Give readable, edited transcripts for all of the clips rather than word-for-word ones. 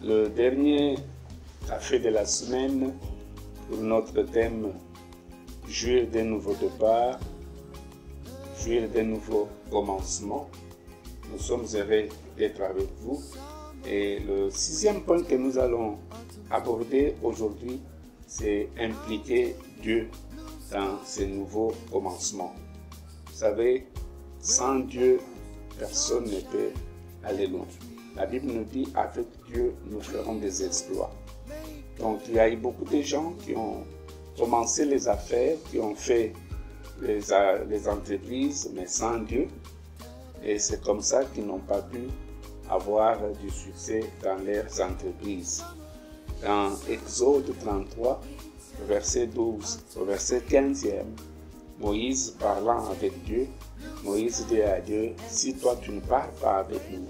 le dernier café de la semaine pour notre thème jouir d'un nouveau départ, jouir d'un nouveau commencement. Nous sommes heureux d'être avec vous. Et le 6e point que nous allons aborder aujourd'hui, c'est impliquer Dieu dans ces nouveaux commencements. Vous savez, sans Dieu, personne ne peut aller loin. La Bible nous dit, avec Dieu, nous ferons des exploits. Donc, il y a eu beaucoup de gens qui ont commencé les affaires, qui ont fait les entreprises, mais sans Dieu. Et c'est comme ça qu'ils n'ont pas pu avoir du succès dans leurs entreprises. Dans Exode 33, verset 12, au verset 15e, Moïse parlant avec Dieu, Moïse dit à Dieu, si toi tu ne pars pas avec nous,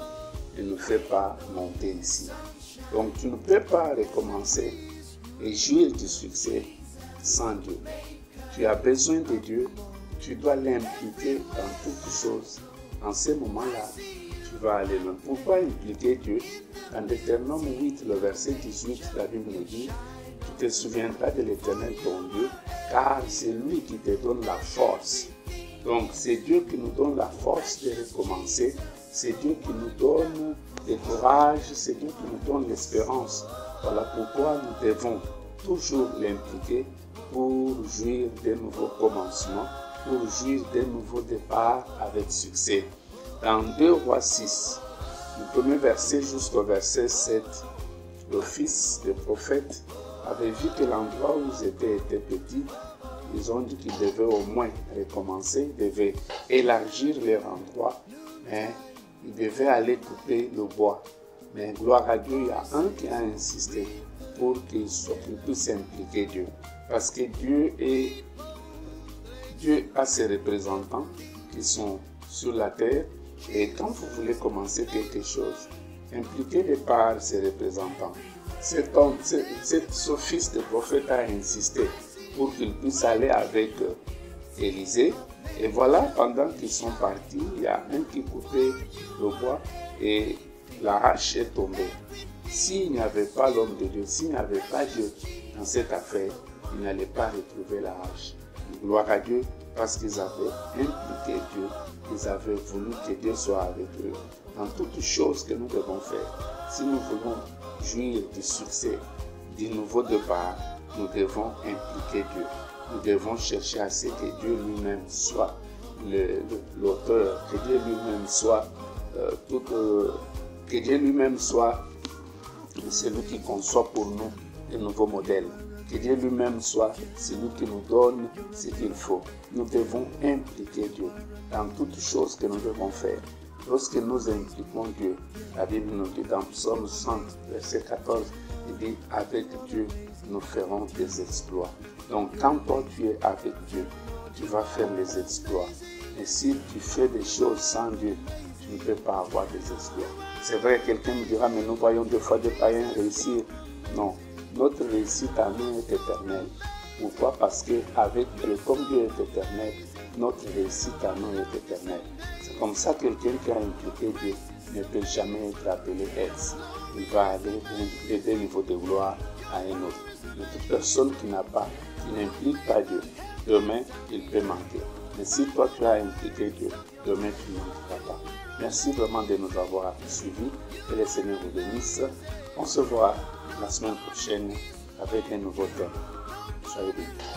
ne nous fais pas monter ici. Donc tu ne peux pas recommencer et jouir du succès sans Dieu. Tu as besoin de Dieu, tu dois l'impliquer dans toutes choses. En ce moment-là, tu vas aller loin. Pourquoi impliquer Dieu? Dans Deutéronome 8, le verset 18, la Bible nous dit, tu te souviendras de l'Éternel ton Dieu, car c'est lui qui te donne la force. Donc c'est Dieu qui nous donne la force de recommencer, c'est Dieu qui nous donne le courage, c'est Dieu qui nous donne l'espérance. Voilà pourquoi nous devons toujours l'impliquer pour jouir d'un nouveau commencement, pour jouir d'un nouveau départ avec succès. Dans 2 Rois 6, du premier verset jusqu'au verset 7, le fils des prophètes avait vu que l'endroit où ils étaient était petit. Ils ont dit qu'ils devaient au moins recommencer, ils devaient élargir leur endroit, mais ils devaient aller couper le bois. Mais gloire à Dieu, il y a un qui a insisté pour qu'il puisse impliquer Dieu. Parce que Dieu a ses représentants qui sont sur la terre. Et quand vous voulez commencer quelque chose, impliquez-le par ses représentants. Ce fils de prophète a insisté pour qu'il puisse aller avec Élisée. Et voilà, pendant qu'ils sont partis, il y a un qui coupait le bois et la hache est tombée. S'il n'y avait pas l'homme de Dieu, s'il n'y avait pas Dieu dans cette affaire, il n'allait pas retrouver la hache. Gloire à Dieu, parce qu'ils avaient impliqué Dieu, ils avaient voulu que Dieu soit avec eux dans toutes choses que nous devons faire. Si nous voulons jouir du succès, du nouveau départ, nous devons impliquer Dieu. Nous devons chercher à ce que Dieu lui-même soit l'auteur, que Dieu lui-même soit que Dieu lui-même soit celui qui conçoit pour nous de nouveaux modèles. Que Dieu lui-même soit celui qui nous donne ce qu'il faut. Nous devons impliquer Dieu dans toutes choses que nous devons faire. Lorsque nous impliquons Dieu, la Bible nous dit dans Psaume 60, verset 14, il dit « Avec Dieu, nous ferons des exploits ». Donc quand toi tu es avec Dieu, tu vas faire les exploits. Et si tu fais des choses sans Dieu, tu ne peux pas avoir des exploits. C'est vrai, quelqu'un me dira, mais nous voyons des fois des païens réussir. Non, notre réussite à nous est éternelle. Pourquoi? Parce qu'avec Dieu, comme Dieu est éternel, notre réussite à nous est éternelle. C'est comme ça que quelqu'un qui a impliqué Dieu ne peut jamais être appelé ex. Il va aller d'un niveau de gloire à un autre. Mais toute personne qui n'implique pas Dieu, demain, il peut manquer. Mais si toi tu as impliqué Dieu, demain tu ne manqueras pas. Merci vraiment de nous avoir suivis. Que le Seigneur vous bénisse. On se voit la semaine prochaine avec un nouveau thème. Soyez bénis.